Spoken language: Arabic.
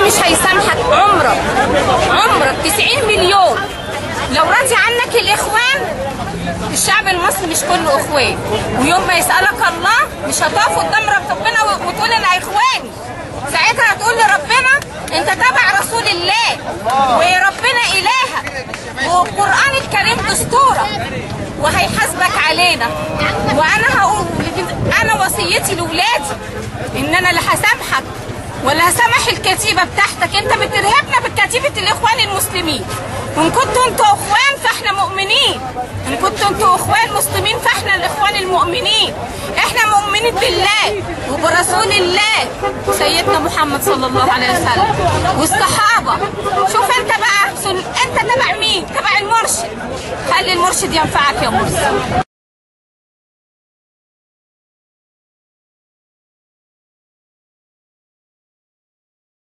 ربنا مش هيسامحك عمرك 90 مليون. لو راضي عنك الاخوان، الشعب المصري مش كله اخوان، ويوم ما يسألك الله مش هتقف قدام ربنا وتقول انا اخواني. ساعتها هتقول لربنا انت تبع رسول الله وربنا الهك والقرآن الكريم دستورك وهيحاسبك علينا. وانا هقول انا وصيتي لاولادي ان انا لا هسامحك ولا هسامح الكتيبه بتاعتك. انت بترهبنا بكتيبه الاخوان المسلمين، وان كنتوا انتوا اخوان فاحنا مؤمنين، ان كنتوا انتوا اخوان مسلمين فاحنا الاخوان المؤمنين. احنا مؤمنين بالله وبرسول الله سيدنا محمد صلى الله عليه وسلم والصحابه. شوف انت بقى انت تبع مين؟ تبع المرشد. خلي المرشد ينفعك يا مرشد.